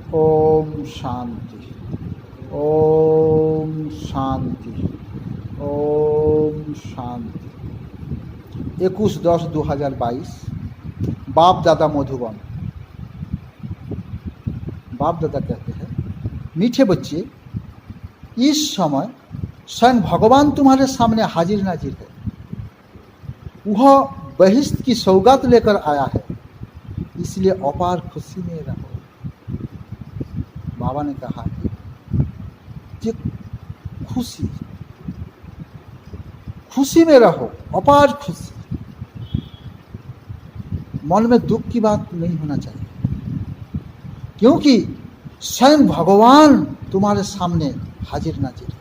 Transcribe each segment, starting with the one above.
ओम शांति, ओम शांति, ओम शांति। 21/10/2022 बाप दादा मधुबन। बाप दादा कहते हैं, मीठे बच्चे, इस समय स्वयं भगवान तुम्हारे सामने हाजिर नाजिर है। वह बहिष्ठ की सौगात लेकर आया है, इसलिए अपार खुशी में रहो। बाबा ने कहा कि खुशी खुशी में रहो, अपार खुशी। मन में दुख की बात नहीं होना चाहिए, क्योंकि स्वयं भगवान तुम्हारे सामने हाजिर नाजिर है।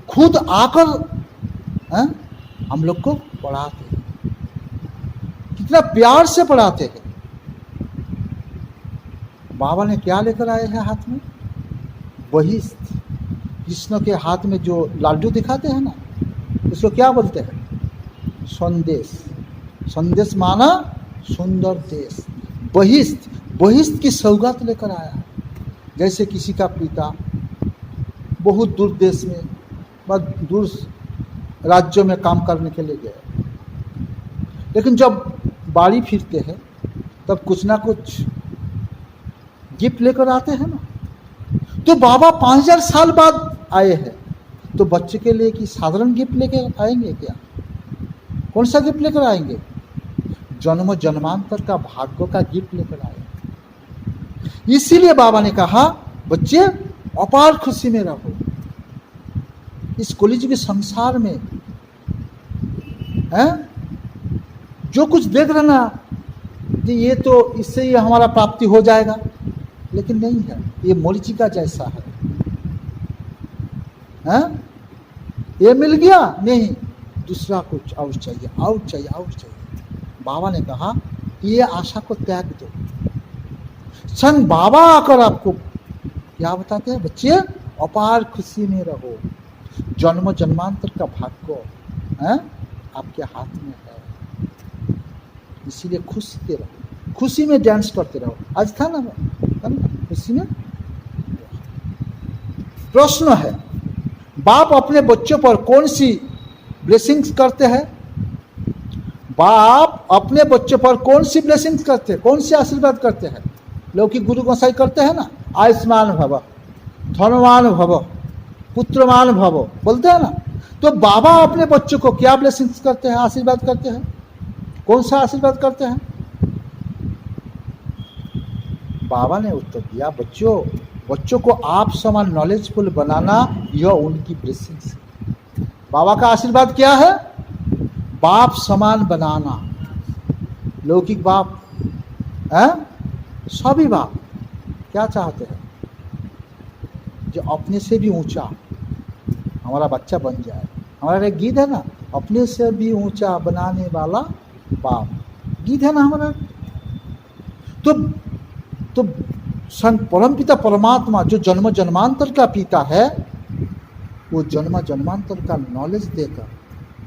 खुद आकर हम लोग को पढ़ाते हैं, कितना प्यार से पढ़ाते हैं। बाबा ने क्या लेकर आए हैं हाथ में? बहिष्ठ। कृष्ण के हाथ में जो लाडू दिखाते हैं ना, उसको क्या बोलते हैं? संदेश। संदेश माना सुंदर देश। बहिष्ठ, बहिष्ठ की सौगात लेकर आया। जैसे किसी का पिता बहुत दूर देश में, बहुत दूर राज्यों में काम करने के लिए गए, लेकिन जब बाड़ी फिरते हैं तब कुछ ना कुछ गिफ्ट लेकर आते हैं ना। तो बाबा 5000 साल बाद आए हैं, तो बच्चे के लिए कि साधारण गिफ्ट लेकर आएंगे क्या? कौन सा गिफ्ट लेकर आएंगे? जन्म जन्मांतर का भाग्य का गिफ्ट लेकर आए। इसीलिए बाबा ने कहा, बच्चे अपार खुशी में रहो। इस कलियुग के संसार में जो कुछ देख रहे ना, ये तो इससे ही हमारा प्राप्ति हो जाएगा, लेकिन नहीं है। ये मरीचिका जैसा है, ये मिल गया नहीं, दूसरा कुछ और चाहिए, और चाहिए, और चाहिए। बाबा ने कहा ये आशा को त्याग दो। सन बाबा आकर आपको क्या बताते हैं? बच्चे अपार खुशी में रहो। जन्म जन्मांतर का भाग्य आपके हाथ में है, इसीलिए खुशी रहो, खुशी में डांस करते रहो। आज था ना खुशी में। प्रश्न है, बाप अपने बच्चों पर कौन सी ब्लेसिंग्स करते हैं? बाप अपने बच्चों पर कौन सी ब्लेसिंग्स करते हैं, कौन सी आशीर्वाद करते हैं? लौकिक गुरु गोसाई करते हैं ना, आयुष्मान भव, धनवान भव, पुत्रवान भव, बोलते हैं ना। तो बाबा अपने बच्चों को क्या ब्लेसिंग्स करते हैं, आशीर्वाद करते हैं? कौन सा आशीर्वाद करते हैं? बाबा ने उत्तर दिया, बच्चों को आप समान नॉलेजफुल बनाना, यह उनकी ब्लेसिंग्स है। बाबा का आशीर्वाद क्या है? बाप समान बनाना। लौकिक बाप सभी बाप क्या चाहते हैं? जो अपने से भी ऊंचा हमारा बच्चा बन जाए। हमारा एक गीत है ना, अपने से भी ऊंचा बनाने वाला बाप, गीत है ना हमारा। तो परमपिता परमात्मा जो जन्म जन्मांतर का पिता है, वो जन्म जन्मांतर का नॉलेज देकर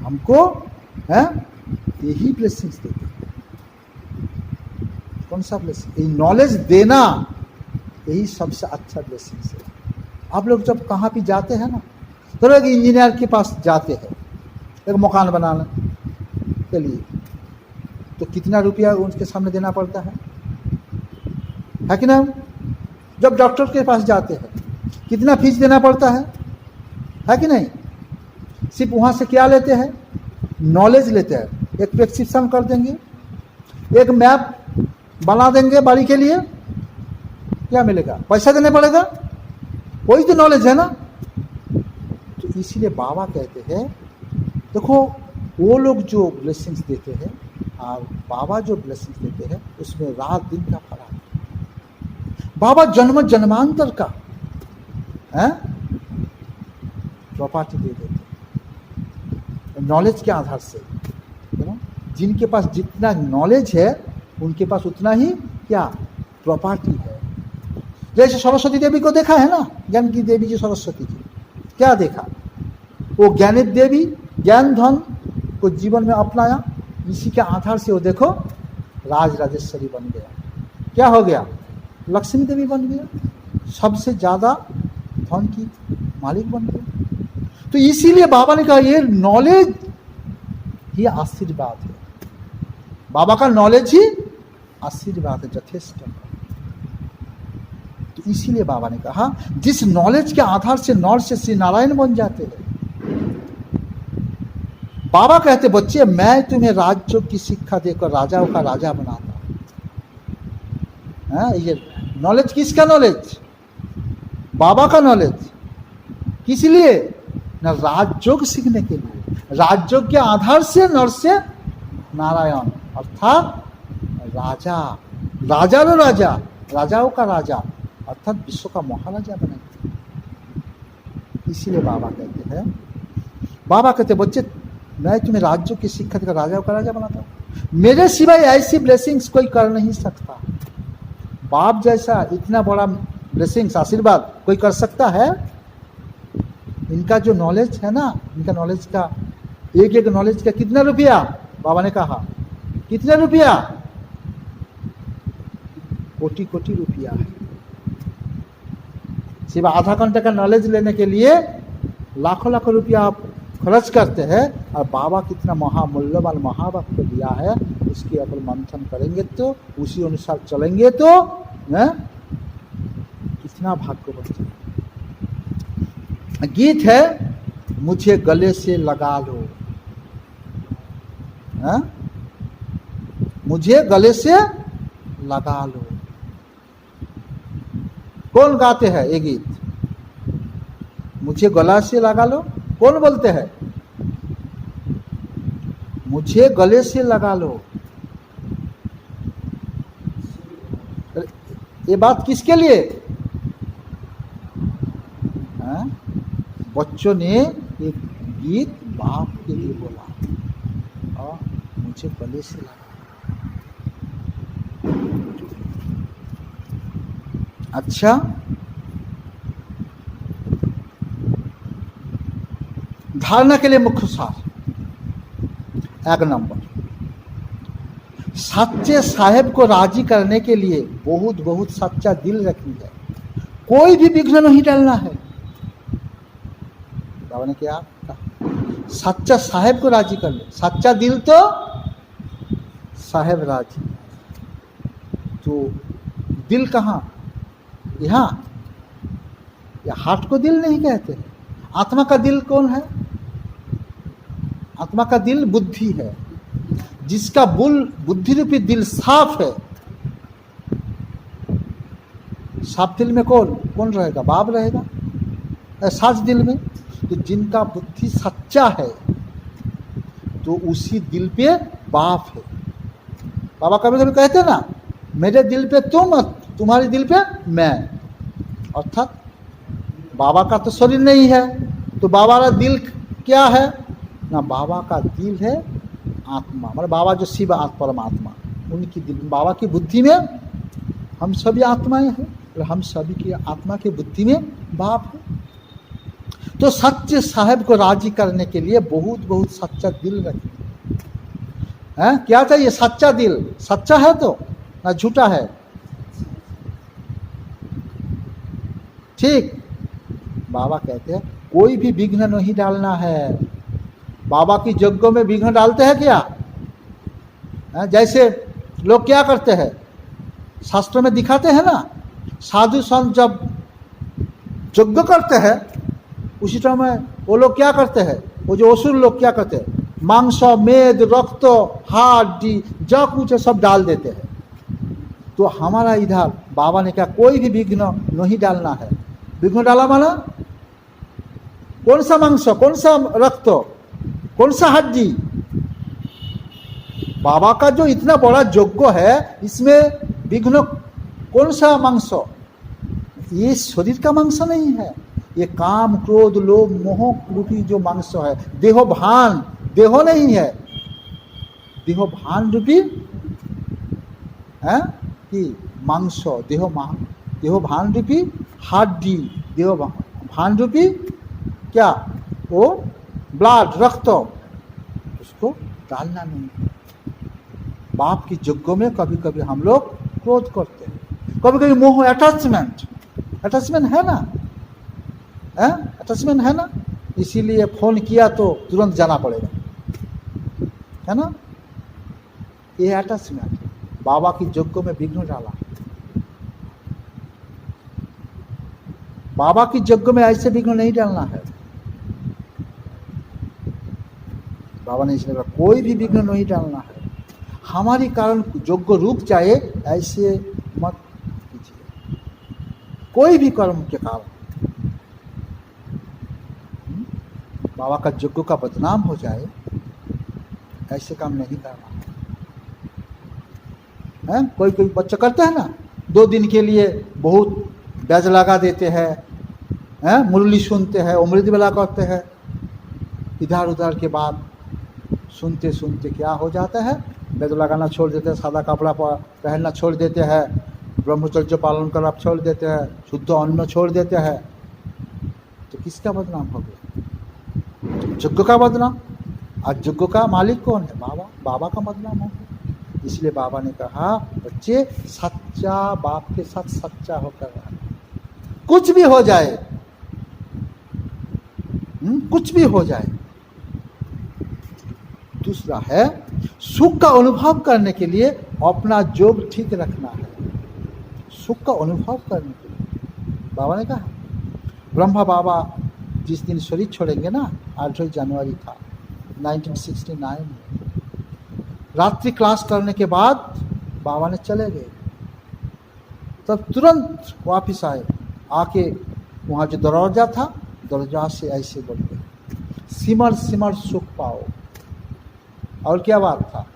हमको यही ब्लेसिंग्स देते हैं। कौन सा ब्लेसिंग? ये नॉलेज देना, यही सबसे अच्छा ब्लेसिंग्स है। आप लोग जब कहाँ भी जाते हैं ना, तो एक इंजीनियर के पास जाते हैं एक मकान बनाने के लिए, तो कितना रुपया उनके सामने देना पड़ता है कि ना? जब डॉक्टर के पास जाते हैं कितना फीस देना पड़ता है कि नहीं? सिर्फ वहाँ से क्या लेते हैं? नॉलेज लेते हैं। एक प्रेस्क्रिप्शन कर देंगे, एक मैप बना देंगे बाड़ी के लिए, क्या मिलेगा? पैसा देने पड़ेगा, वही तो नॉलेज है ना। तो इसीलिए बाबा कहते हैं, देखो वो लोग जो ब्लेसिंग्स देते हैं और बाबा जो ब्लेसिंग्स देते हैं, उसमें रात दिन का फर्क है। बाबा जन्म जन्मांतर का प्रॉपर्टी दे देते हैं नॉलेज के आधार से। जिनके पास जितना नॉलेज है, उनके पास उतना ही क्या प्रॉपर्टी है। जैसे सरस्वती देवी को देखा है ना, ज्ञान की देवी जी सरस्वती जी, क्या देखा? वो ज्ञानी देवी ज्ञान धन को जीवन में अपनाया, इसी के आधार से वो देखो राज राजेश्वरी बन गया। क्या हो गया? लक्ष्मी देवी बन गया, सबसे ज्यादा धन की मालिक बन गया। तो इसीलिए बाबा ने कहा ये नॉलेज ही आशीर्वाद है, बाबा का नॉलेज ही आशीर्वाद है, यथेष्ट। तो इसीलिए बाबा ने कहा जिस नॉलेज के आधार से नॉर से श्री नारायण बन जाते हैं। बाबा कहते बच्चे मैं तुम्हें राज्यों की शिक्षा देकर राजाओं का राजा बनाता हूं। ये नॉलेज किसका नॉलेज? बाबा का नॉलेज। किस लिए? न राजयोग सीखने के लिए, राजयोग के आधार से नर से नारायण अर्थात राजा, राजा रो राजा, राजाओं का राजा अर्थात विश्व का महाराजा बनाते। इसीलिए बाबा कहते हैं, बाबा कहते बच्चे मैं तुम्हें राज्यों की शिक्षा देकर राजाओं का राजा बनाता हूं। मेरे सिवाय ऐसी ब्लेसिंग्स कोई कर नहीं सकता। बाप जैसा इतना बड़ा ब्लेसिंग्स आशीर्वाद कोई कर सकता है? इनका जो नॉलेज है ना, इनका नॉलेज का एक एक नॉलेज का कितना रुपया? बाबा ने कहा कितना रुपया? कोटि कोटि रुपया है। सिर्फ आधा घंटे का नॉलेज लेने के लिए लाखों लाखों रुपया आप खर्च करते हैं, और बाबा कितना महामूल्यवान महावाक्य दिया है, उसके ऊपर मंथन करेंगे तो, उसी अनुसार चलेंगे तो कितना भाग्यवती। गीत है मुझे गले से लगा लो, मुझे गले से लगा लो। कौन गाते हैं ये गीत? मुझे गला से लगा लो कौन बोलते हैं? मुझे गले से लगा लो। ये बात किसके लिए? बच्चों ने एक गीत बाप के लिए बोला, और मुझे गले से लगा। अच्छा, धारणा के लिए मुख्य सार, एक नंबर, सच्चे साहेब को राजी करने के लिए बहुत बहुत सच्चा दिल रखनी है, कोई भी विघ्न नहीं डालना है। बाबा ने क्या कहा? सच्चा साहेब को राजी कर लो, सच्चा दिल तो साहेब राजी। तो दिल कहाँ? यहाँ, या हार्ट को दिल नहीं कहते। आत्मा का दिल कौन है? आत्मा का दिल बुद्धि है। जिसका बुद्धि रूपी दिल साफ है, साफ दिल में कौन कौन रहेगा? बाप रहेगा साच दिल में। तो जिनका बुद्धि सच्चा है तो उसी दिल पे बाप है। बाबा कभी कभी कहते ना, मेरे दिल पे तुम, तुम्हारे दिल पे मैं। अर्थात बाबा का तो शरीर नहीं है, तो बाबा का दिल क्या है ना? बाबा का दिल है आत्मा, मतलब बाबा जो शिव परमात्मा, उनकी दिल, बाबा की बुद्धि में हम सभी आत्माएं हैं, और हम सभी की आत्मा की बुद्धि में बाप है। तो सच्चे साहेब को राजी करने के लिए बहुत बहुत सच्चा दिल रखिए। हैं क्या चाहिए? सच्चा दिल। सच्चा है तो ना झूठा है? ठीक। बाबा कहते हैं कोई भी विघ्न नहीं डालना है। बाबा की यज्ञों में विघ्न डालते हैं क्या? जैसे लोग क्या करते हैं, शास्त्रों में दिखाते हैं ना, साधु संत जब यज्ञ करते हैं उसी समय वो लोग क्या करते हैं, वो जो असुर लोग क्या करते हैं, मांस, मेद, रक्त, हड्डी, जो कुछ है सब डाल देते हैं। तो हमारा इधर बाबा ने कहा कोई भी विघ्न नहीं डालना है। विघ्न डाला माना कौन सा मांस, कौन सा रक्त, कौन सा हड्डी? बाबा का जो इतना बड़ा यज्ञ है, इसमें विघ्न कौन सा मांस? ये शरीर का मांस नहीं है, ये काम, क्रोध, लोभ, मोह रूपी जो मांस है, देहो भान, देहो नहीं है, देहो भान रूपी है कि मांस, देहो भान रूपी हड्डी, देहो भान रूपी क्या? वो ब्लड, रक्त, उसको डालना नहीं। बाप की यज्ञों में कभी कभी हम लोग क्रोध करते हैं, कभी कभी मोह, अटैचमेंट, अटैचमेंट है ना, है अटैचमेंट है ना, इसीलिए फोन किया तो तुरंत जाना पड़ेगा, है ना, ये अटैचमेंट बाबा की यज्ञ में विघ्न डाला। बाबा की यज्ञ में ऐसे विघ्न नहीं डालना है। बाबा ने इसलिए कहा कोई भी विघ्न नहीं डालना है। हमारी कारण यज्ञ रुक जाए ऐसे मत कीजिए, कोई भी कर्म के कारण बाबा का यज्ञ का बदनाम हो जाए ऐसे काम नहीं करना है। कोई कोई बच्चे करते हैं ना, 2 दिन के लिए बहुत ब्याज लगा देते हैं, मुरली सुनते हैं, अमृत बेला करते हैं, इधर उधर के बाद सुनते सुनते क्या हो जाता है, ब्याज लगाना छोड़ देते हैं, सादा कपड़ा पहनना छोड़ देते हैं, ब्रह्मचर्य पालन करना छोड़ देते हैं, शुद्ध अन्न छोड़ देते हैं, तो किसका बदनाम हो गया? यज्ञ का बदनाम। आज यज्ञ का मालिक कौन है? बाबा। बाबा का बदनाम हो गया। इसलिए बाबा ने कहा बच्चे सच्चा बाप के साथ सच्चा होकर रहना, कुछ भी हो जाए, कुछ भी हो जाए। दूसरा है सुख का अनुभव करने के लिए अपना जोग ठीक रखना है। सुख का अनुभव करने के लिए बाबा ने कहा, ब्रह्मा बाबा जिस दिन शरीर छोड़ेंगे ना, 8 जनवरी था 1969 में, रात्रि क्लास करने के बाद बाबा ने चले गए, तब तुरंत वापिस आए, आके वहाँ जो दरवाजा था दरवाजा से ऐसे बोल गए, सिमर सिमर सुख पाओ। और क्या बात था?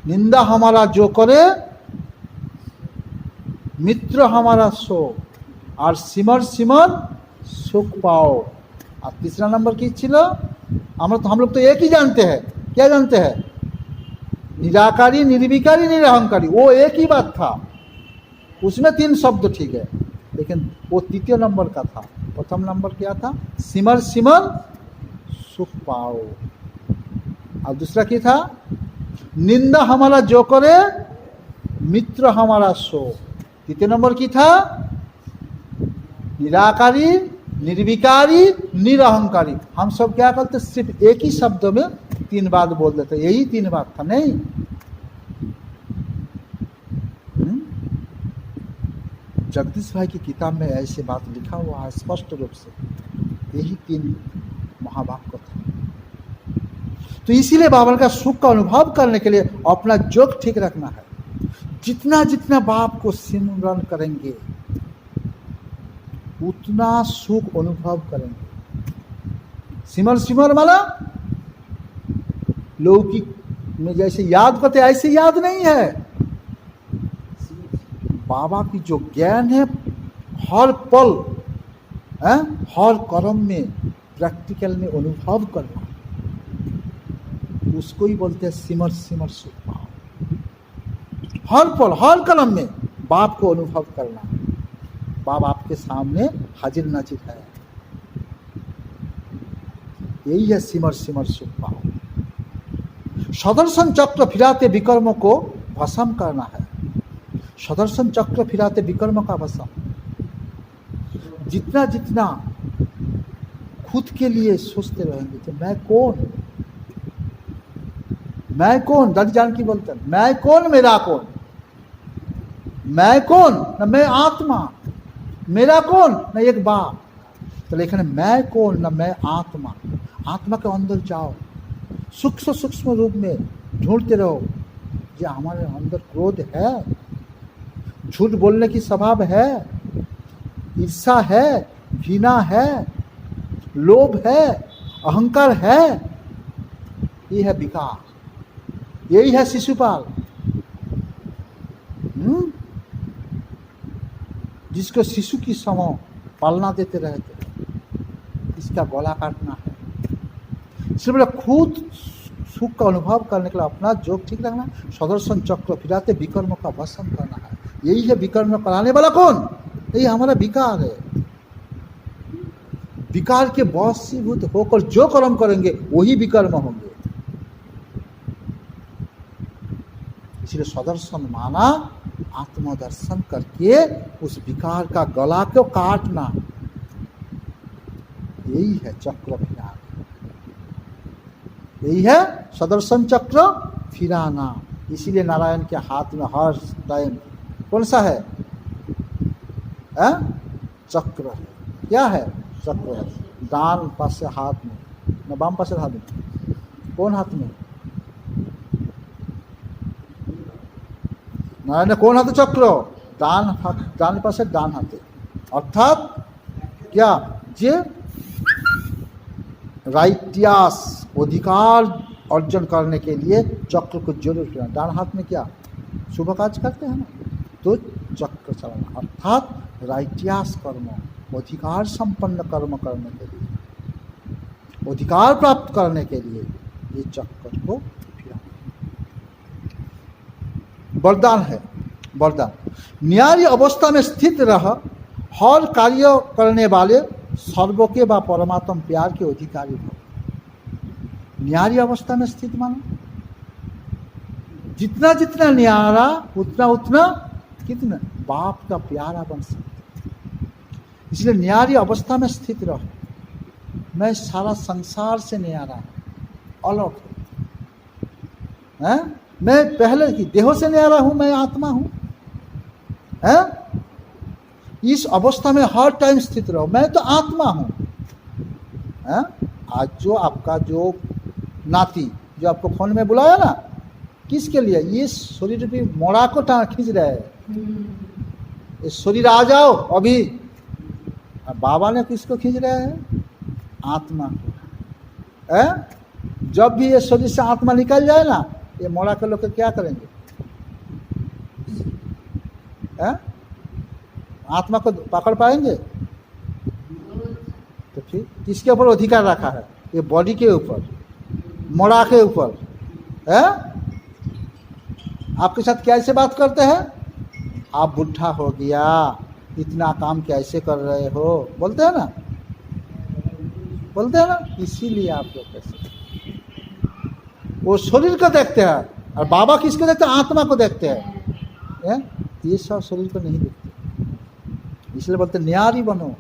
निंदा हमारा जो करे मित्र हमारा सो, और सिमर सिमर सुख पाओ। और तीसरा नंबर की छिलो, हम लोग तो एक ही जानते हैं, क्या जानते हैं? निराकारी, निर्विकारी, निरहंकारी, वो एक ही बात था, उसमें 3 शब्द ठीक है, लेकिन वो तृतीय नंबर का था। प्रथम नंबर क्या था? सिमर सिमर सुख पाओ। और दूसरा क्या था? निंदा हमारा जो करे मित्र हमारा सो। तृतीय नंबर की था? निराकारी, निर्विकारी, निरहंकारी। हम सब क्या करते? सिर्फ एक ही शब्द में 3 बात बोल देते, यही 3 बात था। नहीं, जगदीश भाई की किताब में ऐसे बात लिखा हुआ है स्पष्ट रूप से, यही 3 महावाक्य था। तो इसीलिए बाबा का सुख का अनुभव करने के लिए अपना जोग ठीक रखना है। जितना जितना बाप को सिमरन करेंगे उतना सुख अनुभव करेंगे। सिमर सिमर वाला लौकिक में जैसे याद करते ऐसे याद नहीं है। बाबा की जो ज्ञान है हर पल, हर कर्म में, प्रैक्टिकल में अनुभव करना, उसको ही बोलते हैं सिमर सिमर सुख पाओ। हर पल हर कलम में बाप को अनुभव करना। बाप आपके सामने हाजिर नाजिर है, यही है सिमर सिमर सुख पाओ। सदर्शन चक्र फिराते विकर्म को भस्म करना है। सदर्शन चक्र फिराते विकर्म का भस्म। जितना जितना खुद के लिए सोचते रहेंगे तो मैं कौन, मैं कौन, दादी जान की बोलते हैं मैं कौन, मेरा कौन, मैं कौन न मैं आत्मा, मेरा कौन न एक बाप। तो लेकिन मैं कौन न मैं आत्मा। आत्मा के अंदर जाओ, सूक्ष्म सूक्ष्म रूप में ढूंढते रहो। ये हमारे अंदर क्रोध है, झूठ बोलने की स्वभाव है, ईर्षा है, घृणा है, लोभ है, अहंकार है, ये है विकार, यही है शिशुपाल। जिसको शिशु की समय पालना देते रहते, इसका गला काटना है। इसलिए बोला खुद सुख का अनुभव करने के लिए अपना जोग ठीक रखना। सदर्शन चक्र फिराते विकर्म का भस्म करना है। यही है विकर्म कराने वाला कौन? यही हमारा विकार है। विकार के वशीभूत होकर जो कर्म करेंगे वही विकर्म होंगे। इसलिए सदर्शन माना आत्मदर्शन करके उस विकार का गला को काटना, यही है चक्र फिराना, यही है सदर्शन चक्र फिराना। इसीलिए नारायण के हाथ में हर टाइम कौन सा है? चक्र है। क्या है? चक्र है। दान पास से हाथ में, न बाम पास से हाथ में, कौन हाथ में? नारायण कौन हाथ? चक्र। दान पास से दान हाथे, अर्थात क्या? जे राइटियास अधिकार अर्जन करने के लिए चक्र को जरूर फिराना। दान हाथ में क्या शुभ कार्य करते हैं ना, तो चक्र चलाना, अर्थात राइटियास कर्म, अधिकार संपन्न कर्म करने के लिए, अधिकार प्राप्त करने के लिए ये चक्र को फिराना। वरदान है, वरदान न्यारी अवस्था में स्थित रह हर कार्य करने वाले सर्व के व परमात्म प्यार के अधिकारी हो। न्यारी अवस्था में स्थित मानो जितना जितना न्यारा उतना उतना कितना बाप का प्यारा बन सकते। इसलिए न्यारी अवस्था में स्थित रहो। मैं सारा संसार से न्यारा हूं, अलग है। मैं पहले की देहों से न्यारा हूं, मैं आत्मा हूं। इस अवस्था में हर टाइम स्थित रहो। मैं तो आत्मा हूं। आज जो आपका जो नाती जो आपको फोन में बुलाया ना, किसके लिए? ये शरीर पे मोड़ा को खींच रहे हैं, ये शरीर आ जाओ अभी। बाबा ने किसको खींच रहे हैं? आत्मा को। जब भी ये शरीर से आत्मा निकल जाए ना, ये मोड़ा के लोग क्या करेंगे? आत्मा को पकड़ पाएंगे? तो फिर किसके ऊपर अधिकार रखा है? ये बॉडी के ऊपर, मोड़ा के ऊपर है। आपके साथ कैसे बात करते हैं? आप बुढ़ा हो गया, इतना काम कैसे कर रहे हो, बोलते हैं ना, बोलते हैं ना। इसीलिए आप लोग कैसे वो शरीर को देखते हैं, और बाबा किसको देखते हैं? आत्मा को देखते हैं। ये सब शरीर को नहीं देखते। इसलिए बोलते न्यारी बनो।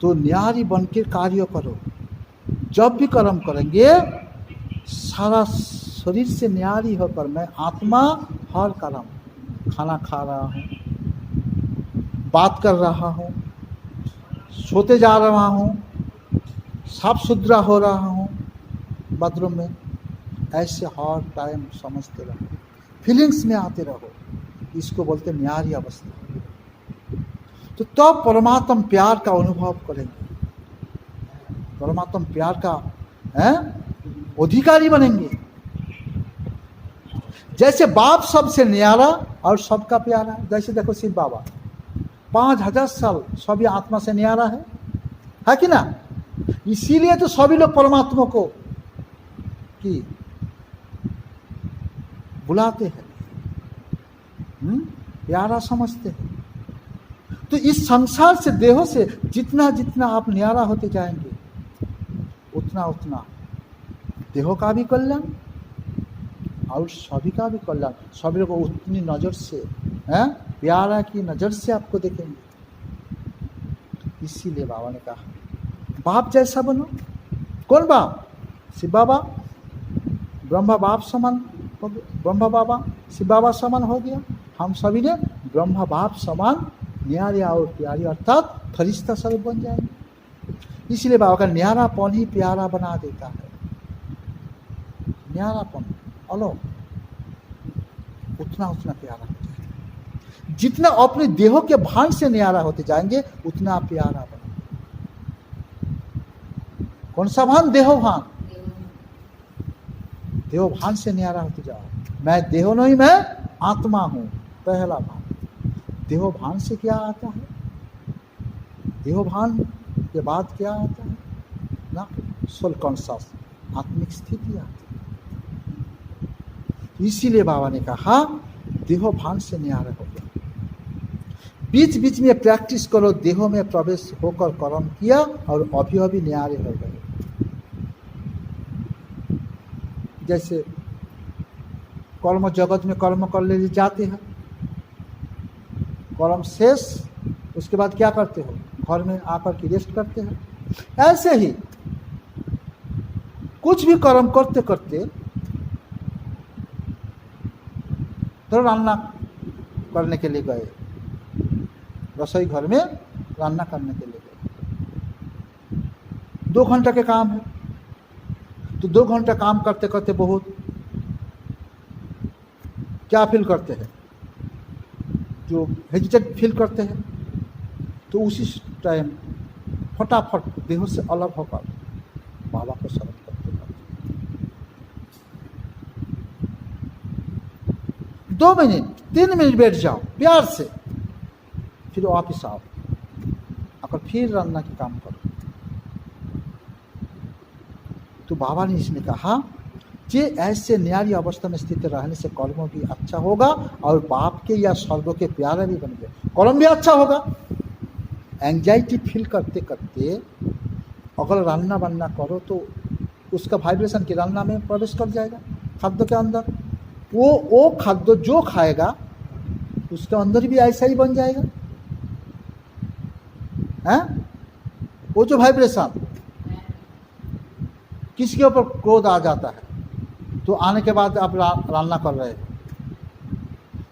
तो न्यारी बन के कार्य करो। जब भी कर्म करेंगे सारा शरीर से न्यारी होकर, मैं आत्मा हर कर्म, खाना खा रहा हूँ, बात कर रहा हूँ, सोते जा रहा हूँ, साफ सुथरा हो रहा हूँ बाथरूम में, ऐसे हर टाइम समझते रहो, फीलिंग्स में आते रहो। इसको बोलते न्यारी अवस्था। तो तब परमात्म प्यार का अनुभव करेंगे, परमात्म प्यार का अधिकारी बनेंगे। जैसे बाप सबसे न्यारा और सबका प्यारा। जैसे देखो शिव बाबा 5000 साल सभी आत्मा से न्यारा है कि ना? इसीलिए तो सभी लोग परमात्मा को की बुलाते हैं, प्यारा समझते हैं। तो इस संसार से, देहों से जितना जितना आप न्यारा होते जाएंगे, उतना उतना देहों का भी कल्याण और सभी का भी कल्याण। सभी लोग उतनी नजर से, प्यारा की नजर से आपको देखेंगे। इसीलिए बाबा ने कहा बाप जैसा बनो। कौन बाप? शिव बाबा। ब्रह्मा बाप समान हो गया, ब्रह्मा बाबा शिव बाबा समान हो गया। हम सभी ने ब्रह्मा बाप समान न्यारे और प्यारी, अर्थात फरिश्ता स्वरूप बन जाएंगे। इसलिए बाबा का न्यारापन ही प्यारा बना देता है। न्यारापन अलग, उतना उतना प्यारा हो जाएगा। जितना अपने देहों के भान से न्यारा होते जाएंगे, उतना प्यारा बना। कौन सा भान? देहो भान। देहो भान से न्यारा होते जाओ। मैं देहो नहीं, मैं आत्मा हूं, पहला भान। देहो भान से क्या आता है? देहो भान के बाद क्या आता है ना? सोल कॉन्शस, आत्मिक स्थिति आती है। इसीलिए बाबा ने कहा देहो भान से न्यारा हो गया। बीच बीच में प्रैक्टिस करो, देहों में प्रवेश होकर कर्म किया और अभी अभी न्यारे हो गए। जैसे कर्म जगत में कर्म कर ले जाते हैं, कर्म शेष, उसके बाद क्या करते हो, घर में आकर के रेस्ट करते हैं। ऐसे ही कुछ भी कर्म करते करते, तो रान्ना करने के लिए गए, रसोई घर में रान्ना करने के लिए गए, 2 घंटा के काम है, तो 2 घंटा काम करते करते बहुत क्या फील करते हैं, जो हेजिटेट फील करते हैं, तो उसी टाइम फटाफट देह से अलग होकर बाबा को स्मरण करते करते 2 मिनट 3 मिनट बैठ जाओ प्यार से, फिर वापिस आओ, आकर फिर रान्ना के काम करो। तो बाबा ने इसमें कहा कि ऐसे न्यारी अवस्था में स्थित रहने से कर्म भी अच्छा होगा और बाप के या स्वर्ग के प्यारे भी बनेंगे, कर्म भी अच्छा होगा। एंजाइटी फील करते करते अगर रान्ना बन्ना करो तो उसका वाइब्रेशन की रान्ना में प्रवेश कर जाएगा, खाद्य के अंदर, वो खाद्य जो खाएगा उसके अंदर भी ऐसा ही बन जाएगा, हैं? वो जो वाइब्रेशन, किसी के ऊपर क्रोध आ जाता है तो आने के बाद आप रान्ना कर रहे हो,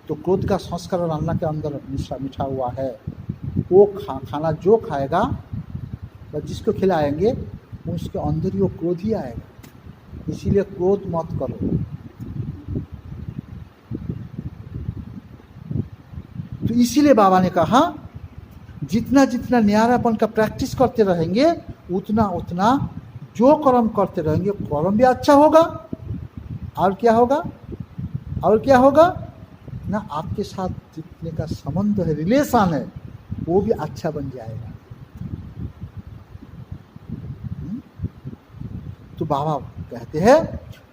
तो क्रोध का संस्कार रान्ना के अंदर मिठा हुआ है, वो खाना जो खाएगा या जिसको खिलाएंगे उसके अंदर ही वो क्रोध ही आएगा। इसीलिए क्रोध मत करो। तो इसीलिए बाबा ने कहा जितना जितना न्यारापन का प्रैक्टिस करते रहेंगे उतना उतना जो कर्म करते रहेंगे कर्म भी अच्छा होगा, और क्या होगा, और क्या होगा ना, आपके साथ जितने का संबंध है, रिलेशन है, वो भी अच्छा बन जाएगा। तो बाबा कहते हैं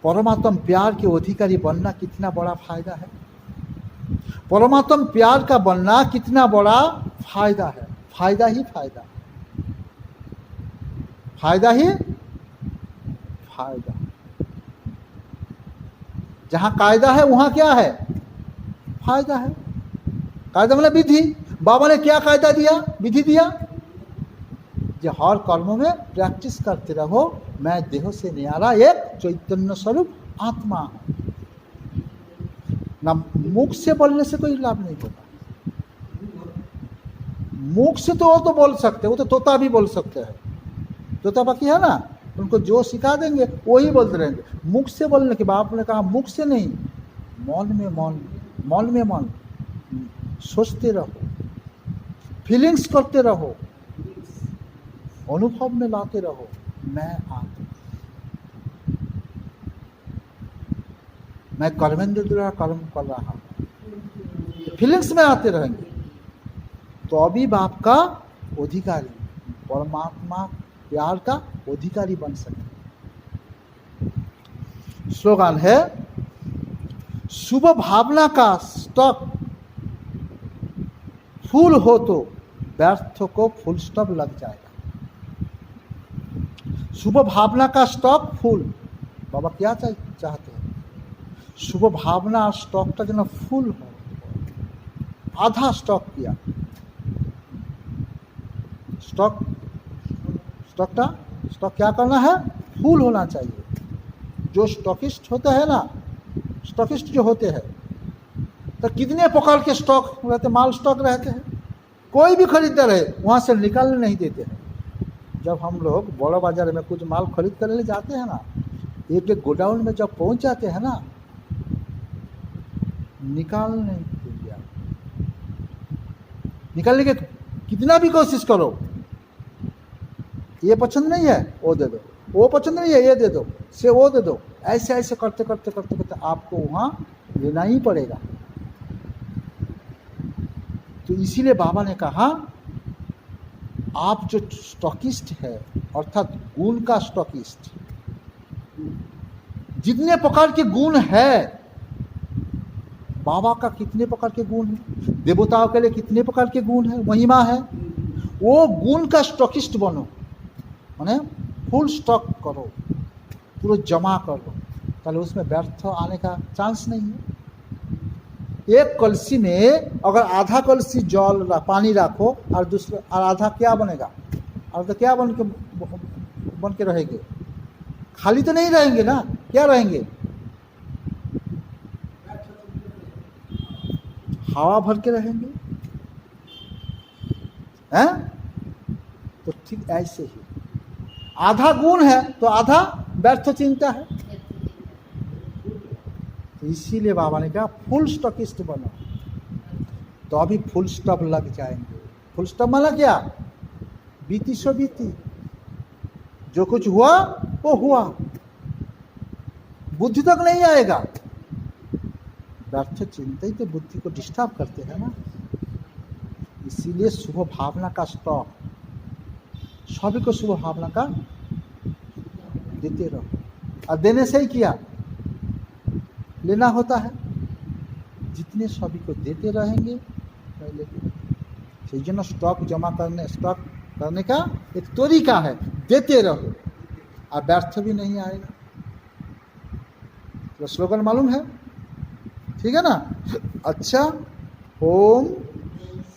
परमात्म प्यार के अधिकारी बनना कितना बड़ा फायदा है, परमात्म प्यार का बनना कितना बड़ा फायदा है, फायदा ही फायदा, फायदा ही फायदा। जहां कायदा है वहां क्या है, फायदा है। कायदा मतलब विधि। बाबा ने क्या कायदा दिया, विधि दिया, जो हर कर्मों में प्रैक्टिस करते रहो, मैं देह से न्यारा एक चैतन्य स्वरूप आत्मा हूं। ना मुख से बोलने से कोई लाभ नहीं होगा, मुख से तो वो तो बोल सकते, वो तो तोता भी बोल सकते हैं, तोता बाकी है ना, उनको जो सिखा देंगे वही बोलते रहेंगे। मुख से बोलने के बाप ने कहा मुख से नहीं, मन में मन, मन में मन, सोचते रहो, फीलिंग्स करते रहो, अनुभव में लाते रहो, मैं आत्मा, मैं कर्मेंद्र द्वारा कर्म कर रहा हूं, फीलिंग्स में आते रहेंगे तो अभी बाप का अधिकारी, परमात्मा प्यार का अधिकारी बन सके। स्लोगन है शुभ भावना का स्टॉक फूल हो तो व्यर्थ को फुल स्टॉप लग जाएगा। शुभ भावना का स्टॉक फूल, बाबा क्या चाहते हैं, शुभ भावना स्टॉकটা যেন फुल हो, आधा स्टॉक किया, स्टॉक क्या करना है, फुल होना चाहिए। जो स्टॉकिस्ट होता है ना, स्टॉकिस्ट जो होते हैं तो कितने प्रकार के स्टॉक रहते, माल स्टॉक रहते हैं, कोई भी खरीददार है वहाँ से निकालने नहीं देते हैं। जब हम लोग बड़ा बाजार में कुछ माल खरीद कर ले जाते हैं ना, एक एक गोडाउन में जब पहुँच जाते हैं ना, निकालने देंगे, निकालने के कितना भी कोशिश करो, ये पसंद नहीं है वो दे दो, वो पसंद नहीं है ये दे दो, से वो दे दो, ऐसे ऐसे करते करते करते करते आपको वहाँ लेना ही पड़ेगा। तो इसीलिए बाबा ने कहा आप जो स्टॉकिस्ट है, अर्थात गुण का स्टॉकिस्ट, जितने प्रकार के गुण है, बाबा का कितने प्रकार के गुण है, देवताओं के लिए कितने प्रकार के गुण है, महिमा है, वो गुण का स्टॉकिस्ट बनो, माने फुल स्टॉक करो, पूरा जमा कर लो, ताहले उसमें व्यर्थ आने का चांस नहीं है। एक कलसी में अगर आधा कलसी पानी रखो और दूसरा और आधा क्या बनेगा, और तो क्या बन के रहेंगे? खाली तो नहीं रहेंगे ना, क्या रहेंगे? हवा भर के रहेंगे, हैं? तो ठीक ऐसे ही आधा गुण है तो आधा व्यर्थ चिंता है। तो इसीलिए बाबा ने कहा फुल स्टॉकिस्ट बनो, तो अभी फुल स्टॉप लग जाएंगे। फुल स्टॉप माना क्या? बीती सो बीती, जो कुछ हुआ वो हुआ, बुद्धि तक नहीं आएगा। व्यर्थ चिंता ही तो बुद्धि को डिस्टर्ब करते हैं ना। इसीलिए शुभ भावना का स्टॉक, सभी को शुभ भावना का देते रहो। और देने से ही किया लेना होता है, जितने सभी को देते रहेंगे पहले সেই জন্য स्टॉक जमा करने का एक तरीका है, देते रहो और व्यर्थ भी नहीं आएगा। तो स्लोगन मालूम है, ठीक है ना? अच्छा, ओम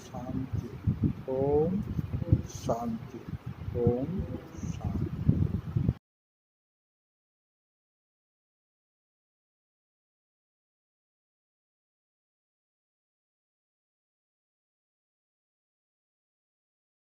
शांति, ओम शांति, ओम